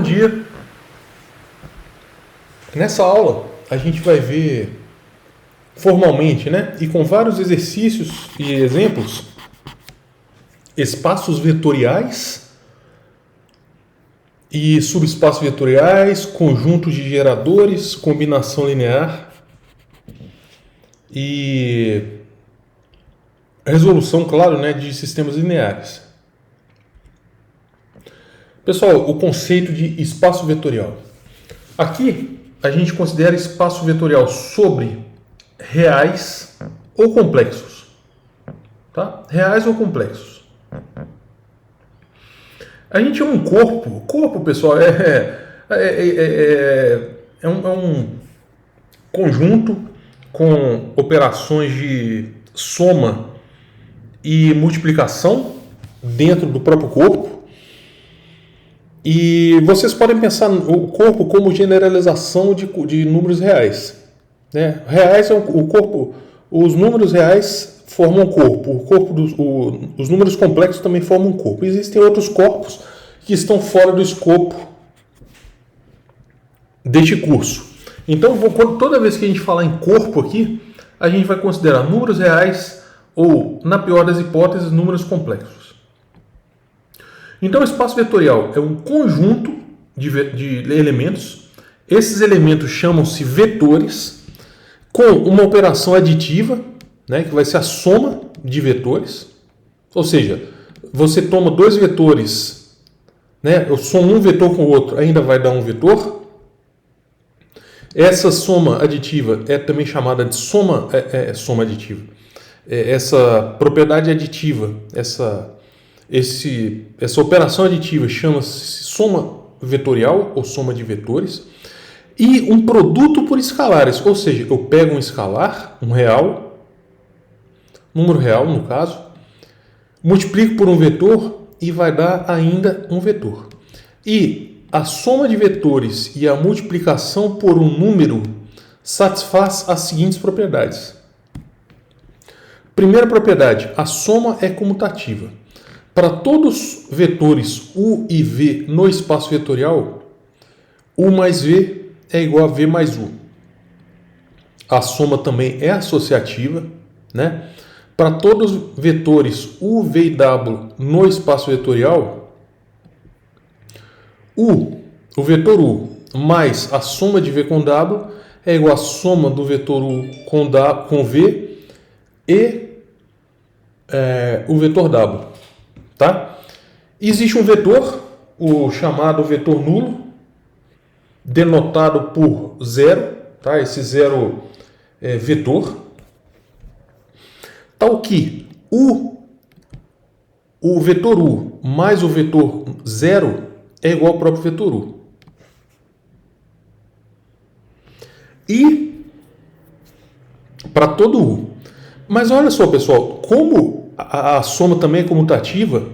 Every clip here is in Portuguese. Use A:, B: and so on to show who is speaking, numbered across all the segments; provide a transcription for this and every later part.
A: Bom dia! Nessa aula a gente vai ver formalmente, né, e com vários exercícios e exemplos, espaços vetoriais e subespaços vetoriais, conjuntos de geradores, combinação linear e resolução, claro, né, de sistemas lineares. Pessoal, o conceito de espaço vetorial. Aqui a gente considera espaço vetorial sobre reais ou complexos. Tá? Reais ou complexos. A gente é um corpo. Corpo, pessoal, é um conjunto com operações de soma e multiplicação dentro do próprio corpo. E vocês podem pensar o corpo como generalização de números reais. Né? Reais é o corpo, os números reais formam um corpo. Os números complexos também formam um corpo. Existem outros corpos que estão fora do escopo deste curso. Então, toda vez que a gente falar em corpo aqui, a gente vai considerar números reais ou, na pior das hipóteses, números complexos. Então, o espaço vetorial é um conjunto de elementos. Esses elementos chamam-se vetores, com uma operação aditiva, né, que vai ser a soma de vetores. Ou seja, você toma dois vetores, né, eu somo um vetor com o outro, ainda vai dar um vetor. Essa soma aditiva é também chamada de soma aditiva. Essa propriedade aditiva, essa operação aditiva chama-se soma vetorial ou soma de vetores. E um produto por escalares, ou seja, eu pego um escalar, um real, número real no caso, multiplico por um vetor e vai dar ainda um vetor. E a soma de vetores e a multiplicação por um número satisfaz as seguintes propriedades. Primeira propriedade, a soma é comutativa. Para todos os vetores U e V no espaço vetorial, U mais V é igual a V mais U. A soma também é associativa, né? Para todos os vetores U, V e W no espaço vetorial, o vetor U mais a soma de V com W é igual à soma do vetor U com V e o vetor W. Tá? Existe um vetor, o chamado vetor nulo, denotado por zero, tá? Esse zero é vetor, tal que o vetor U mais o vetor zero é igual ao próprio vetor U. E para todo U. Mas olha só, pessoal, como a soma também é comutativa,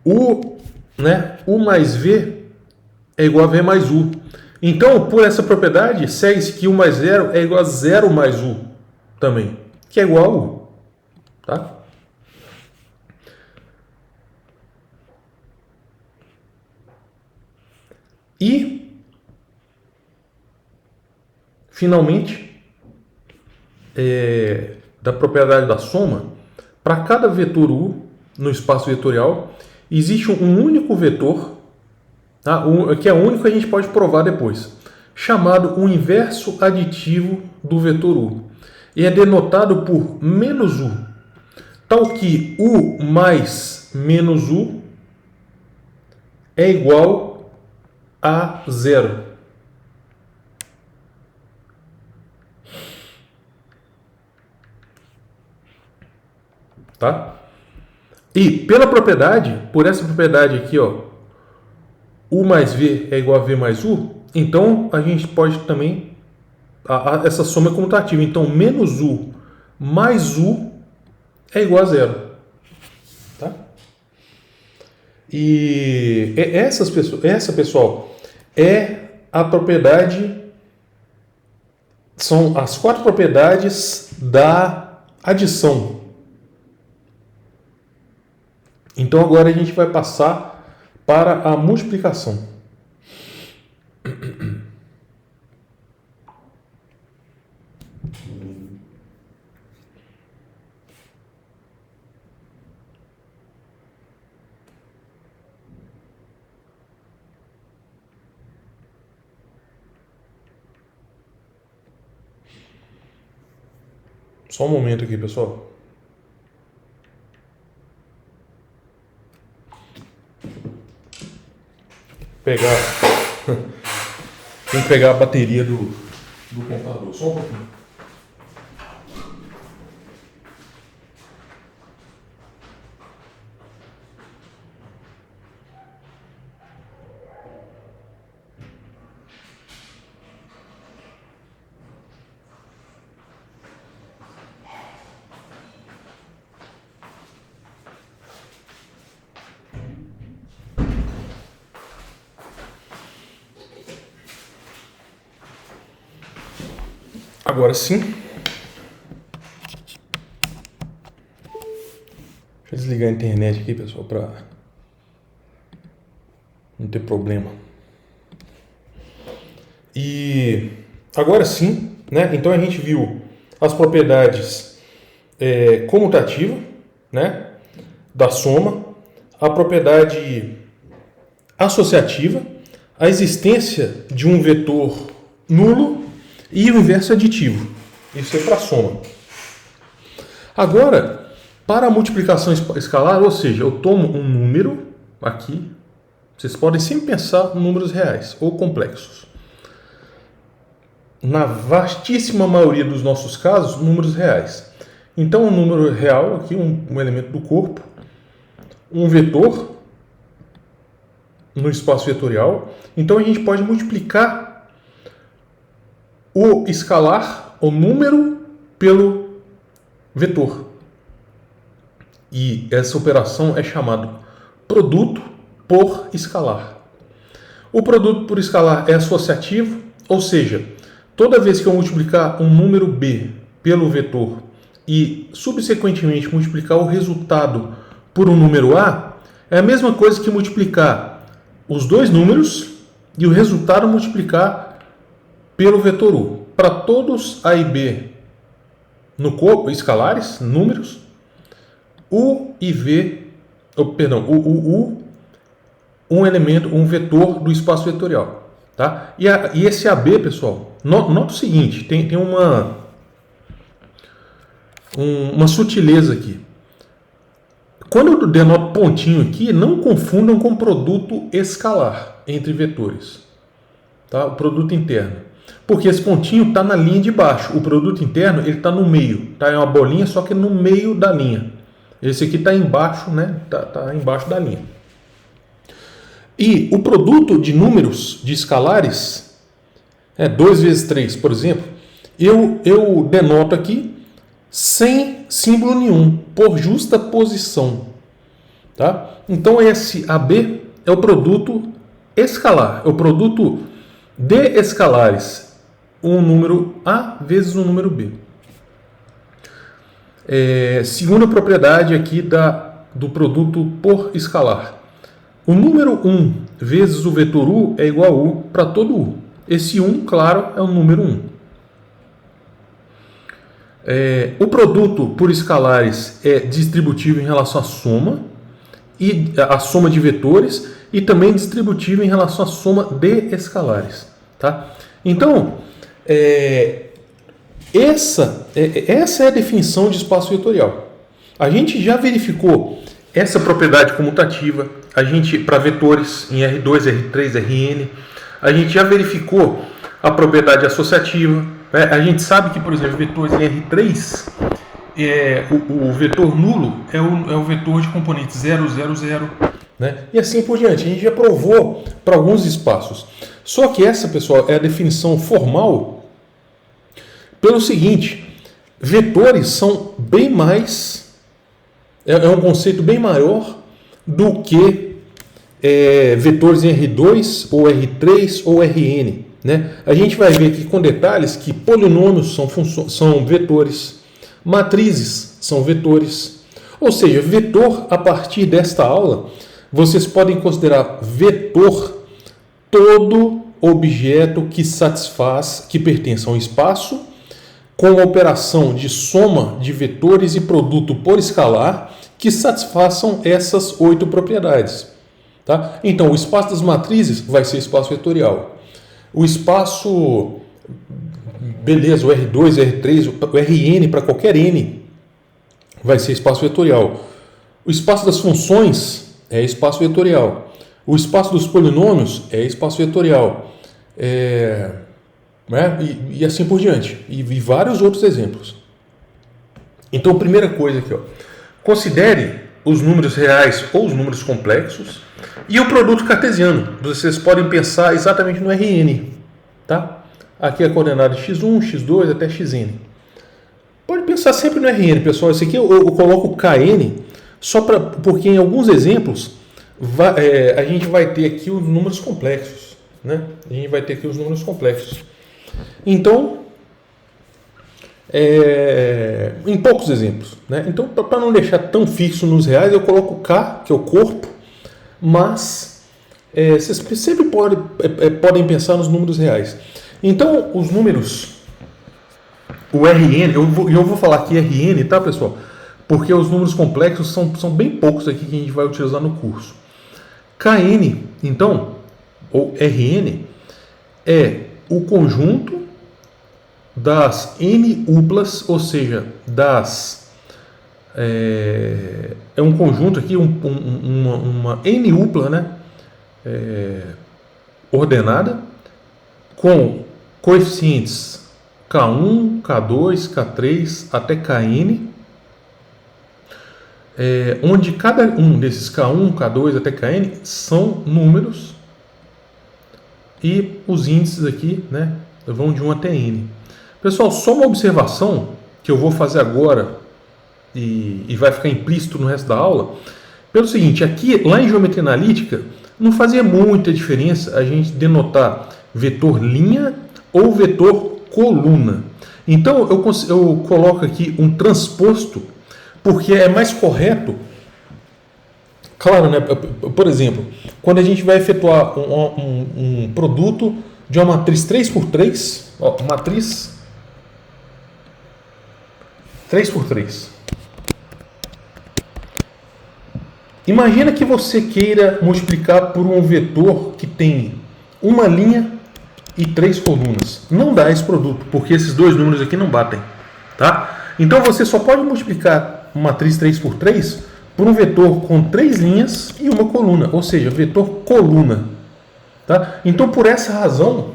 A: U mais V é igual a V mais U. Então, por essa propriedade, segue-se que U mais 0 é igual a 0 mais U também, que é igual a U. Tá? E, finalmente, da propriedade da soma, para cada vetor U no espaço vetorial, existe um único vetor, tá? Que é o único que a gente pode provar depois, chamado o inverso aditivo do vetor U. E é denotado por menos U, tal que U mais menos U é igual a zero. Tá? E pela propriedade, por essa propriedade aqui, ó, U mais V é igual a V mais U, então a gente pode também, essa soma é comutativa, então menos U mais U é igual a zero. Tá? E essa, pessoal, é a propriedade, são as 4 propriedades da adição. Então agora a gente vai passar para a multiplicação. Só um momento aqui, pessoal. Pegar. Tem que pegar a bateria do computador. Só um pouquinho. Agora sim. Deixa eu desligar a internet aqui, pessoal, para não ter problema. E agora sim, né? Então a gente viu as propriedades comutativa, né? Da soma, a propriedade associativa, a existência de um vetor nulo e o inverso aditivo. Isso é para a soma. Agora, para a multiplicação escalar, ou seja, eu tomo um número aqui. Vocês podem sempre pensar em números reais ou complexos. Na vastíssima maioria dos nossos casos, números reais. Então, um número real, aqui um elemento do corpo, um vetor no espaço vetorial. Então, a gente pode multiplicar o escalar, o número, pelo vetor. E essa operação é chamada produto por escalar. O produto por escalar é associativo, ou seja, toda vez que eu multiplicar um número b pelo vetor e, subsequentemente, multiplicar o resultado por um número a, é a mesma coisa que multiplicar os dois números e o resultado multiplicar pelo vetor u. Para todos a e b no corpo, escalares, números, u e v, u, um elemento, um vetor do espaço vetorial. Tá? E esse AB, pessoal, nota o seguinte, tem uma sutileza aqui. Quando eu denoto pontinho aqui, não confundam com produto escalar entre vetores. Tá? O produto interno. Porque esse pontinho está na linha de baixo. O produto interno ele está no meio. Tá? É uma bolinha, só que no meio da linha. Esse aqui está embaixo, né? Tá embaixo da linha. E o produto de números de escalares, 2 vezes 3, por exemplo, eu denoto aqui sem símbolo nenhum, por justa posição. Tá? Então esse AB é o produto escalar, é o produto de escalares, um número A vezes um número B. Segunda propriedade aqui do produto por escalar. O número 1 vezes o vetor u é igual a u para todo u. Esse 1, claro, é o número 1. O produto por escalares é distributivo em relação à soma, e a soma de vetores, e também distributivo em relação à soma de escalares. Tá? Então, essa é a definição de espaço vetorial. A gente já verificou essa propriedade comutativa, para vetores em R2, R3, Rn. A gente já verificou a propriedade associativa. A gente sabe que, por exemplo, vetores em R3, o vetor nulo é o vetor de componente 0, 0, 0. Né? E assim por diante. A gente já provou para alguns espaços. Só que essa, pessoal, é a definição formal pelo seguinte: vetores são bem mais... É um conceito bem maior do que vetores em R2, ou R3, ou Rn. Né? A gente vai ver aqui com detalhes que polinômios são vetores, matrizes são vetores. Ou seja, vetor, a partir desta aula, vocês podem considerar vetor todo objeto que pertence a um espaço com a operação de soma de vetores e produto por escalar que satisfaçam essas 8 propriedades. Tá? Então, o espaço das matrizes vai ser espaço vetorial. O espaço, beleza, o R2, o R3, o Rn para qualquer n vai ser espaço vetorial. O espaço das funções é espaço vetorial. O espaço dos polinômios é espaço vetorial. E assim por diante. E vários outros exemplos. Então, primeira coisa aqui, ó, considere os números reais ou os números complexos e o produto cartesiano. Vocês podem pensar exatamente no Rn. Tá? Aqui é a coordenada x1, x2 até xn. Pode pensar sempre no Rn, pessoal. Esse aqui eu coloco Kn só porque em alguns exemplos a gente vai ter aqui os números complexos. Né? A gente vai ter aqui os números complexos. Então, em poucos exemplos. Né? Então, para não deixar tão fixo nos reais, eu coloco K, que é o corpo, mas vocês sempre podem pensar nos números reais. Então, os números, o Rn, eu vou falar aqui Rn, tá, pessoal? Porque os números complexos são bem poucos aqui que a gente vai utilizar no curso. Kn, então, ou Rn, é o conjunto das n uplas, ou seja, é um conjunto aqui, uma n upla, né, ordenada, com coeficientes K1, K2, K3 até Kn, onde cada um desses K1, K2 até Kn são números e os índices aqui, né, vão de 1 até n. Pessoal, só uma observação que eu vou fazer agora e vai ficar implícito no resto da aula. Pelo seguinte, aqui lá em geometria analítica não fazia muita diferença a gente denotar vetor linha ou vetor coluna. Então eu coloco aqui um transposto porque é mais correto. Claro, né? Por exemplo, quando a gente vai efetuar um produto de uma matriz 3x3, ó, matriz 3x3. Imagina que você queira multiplicar por um vetor que tem uma linha e 3 colunas. Não dá esse produto, porque esses dois números aqui não batem. Tá? Então você só pode multiplicar uma matriz 3x3 por um vetor com 3 linhas e uma coluna, ou seja, vetor coluna. Tá? Então, por essa razão,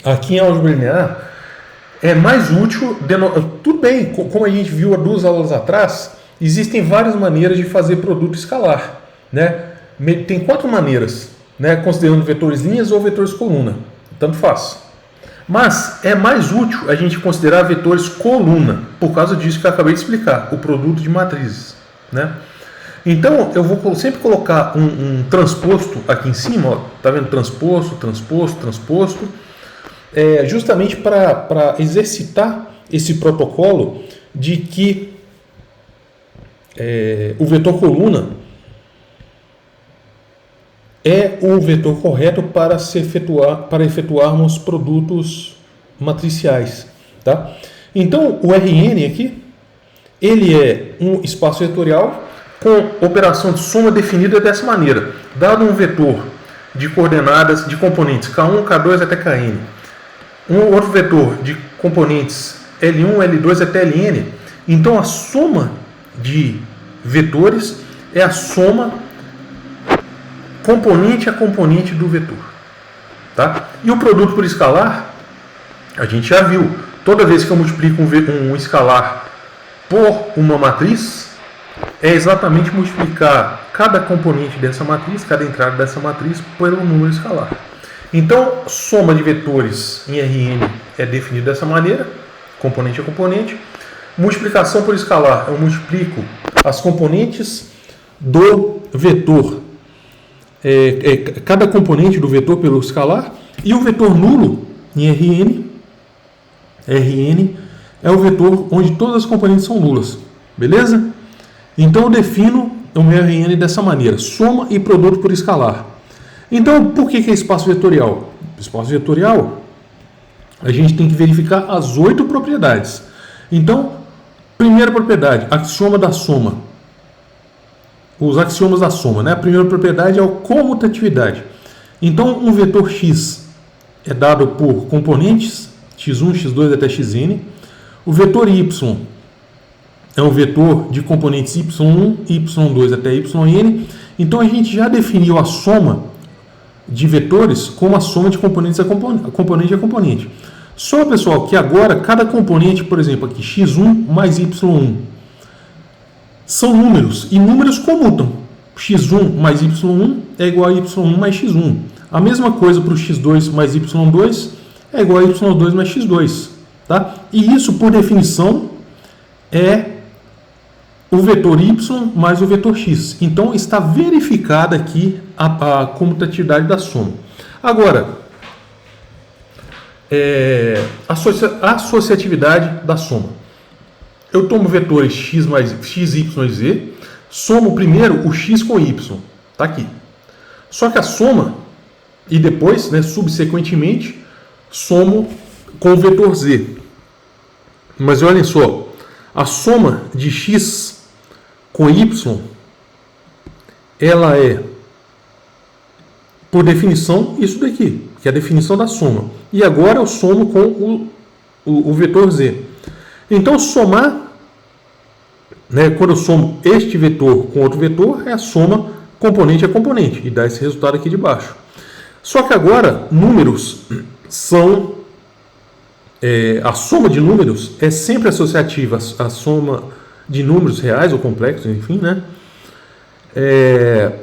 A: aqui em álgebra linear, é mais útil, tudo bem, como a gente viu há 2 aulas atrás, existem várias maneiras de fazer produto escalar. Né? Tem 4 maneiras, né? Considerando vetores linhas ou vetores coluna, tanto faz. Mas é mais útil a gente considerar vetores coluna, por causa disso que eu acabei de explicar, o produto de matrizes. Né? Então, eu vou sempre colocar um transposto aqui em cima, ó, tá vendo? Transposto, transposto, transposto, justamente para exercitar esse protocolo de que o vetor coluna é o vetor correto para efetuarmos produtos matriciais. Tá? Então, o Rn aqui, ele é um espaço vetorial com operação de soma definida dessa maneira. Dado um vetor de coordenadas de componentes K1, K2 até Kn, um outro vetor de componentes L1, L2 até Ln, então a soma de vetores é a soma componente a componente do vetor. Tá? E o produto por escalar, a gente já viu, toda vez que eu multiplico um escalar por uma matriz, é exatamente multiplicar cada componente dessa matriz, cada entrada dessa matriz, pelo número escalar. Então, soma de vetores em Rn é definida dessa maneira, componente a componente. Multiplicação por escalar, eu multiplico as componentes do vetor, cada componente do vetor pelo escalar, e o vetor nulo em Rn é o vetor onde todas as componentes são nulas. Beleza? Então eu defino o meu Rn dessa maneira, soma e produto por escalar. Então, por que é espaço vetorial? espaço vetorial, a gente tem que verificar as 8 propriedades. Então, primeira propriedade, axioma da soma. Os axiomas da soma, né? A primeira propriedade é a comutatividade. Então, um vetor x é dado por componentes x1, x2 até xn. O vetor y é um vetor de componentes y1, y2 até yn. Então, a gente já definiu a soma de vetores como a soma de componentes a componente a componente. Só, pessoal, que agora cada componente, por exemplo, aqui x1 mais y1, são números, e números comutam. x1 mais y1 é igual a y1 mais x1. A mesma coisa para o x2 mais y2 é igual a y2 mais x2. Tá? E isso, por definição, é o vetor y mais o vetor x. Então, está verificada aqui a comutatividade da soma. Agora, a associatividade da soma. Eu tomo vetores x, y e z, somo primeiro o x com y. Está aqui. Só que a soma, e depois, né, subsequentemente, somo com o vetor z. Mas olhem só, a soma de x com y, ela é, por definição, isso daqui, que é a definição da soma. E agora eu somo com o vetor z. Então, somar, né, quando eu somo este vetor com outro vetor, é a soma componente a componente, e dá esse resultado aqui de baixo. Só que agora, números são... a soma de números é sempre associativa à soma de números reais ou complexos, enfim, né?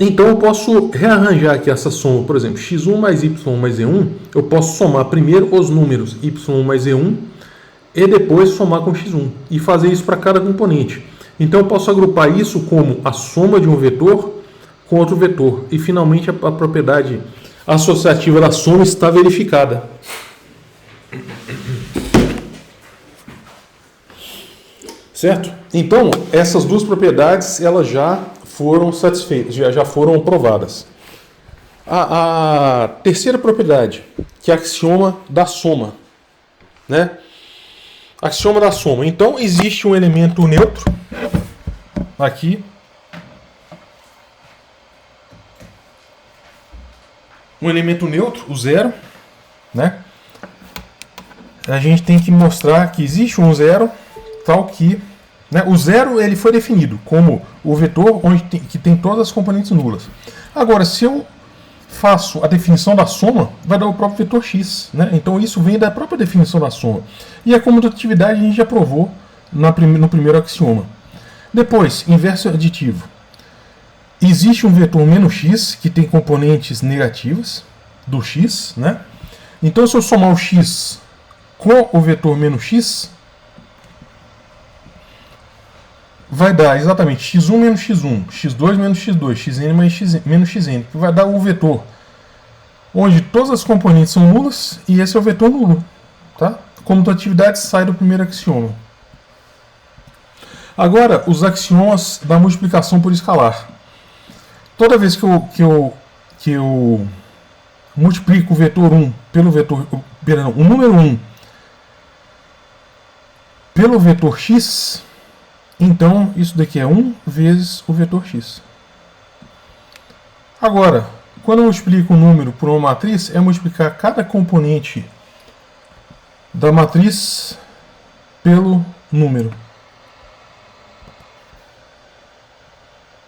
A: Então, eu posso rearranjar aqui essa soma, por exemplo, x1 mais y mais z1, eu posso somar primeiro os números y1 mais z1, e depois somar com x1, e fazer isso para cada componente. Então, eu posso agrupar isso como a soma de um vetor com outro vetor. E, finalmente, a propriedade associativa da soma está verificada. Certo? Então, essas duas propriedades elas já foram satisfeitas, já foram provadas. A terceira propriedade, que é a axioma da soma, né? Axioma da soma. Então, existe um elemento neutro aqui. Um elemento neutro, o zero, né? A gente tem que mostrar que existe um zero, tal que, né, o zero ele foi definido como o vetor que tem todas as componentes nulas. Agora, se eu faço a definição da soma, vai dar o próprio vetor x, né? Então isso vem da própria definição da soma. E a comutatividade a gente já provou no primeiro axioma. Depois, inverso aditivo. Existe um vetor menos x que tem componentes negativas do x, né? Então, se eu somar o x com o vetor menos x, vai dar exatamente x1 menos x1, x2 menos x2, xn menos xn, que vai dar o vetor onde todas as componentes são nulas, e esse é o vetor nulo. Tá? Comutatividade sai do primeiro axioma. Agora, os axiomas da multiplicação por escalar. Toda vez que eu multiplico o vetor 1 pelo vetor, perdão, o número 1 pelo vetor x, então isso daqui é 1 vezes o vetor x. Agora, quando eu multiplico um número por uma matriz, é multiplicar cada componente da matriz pelo número.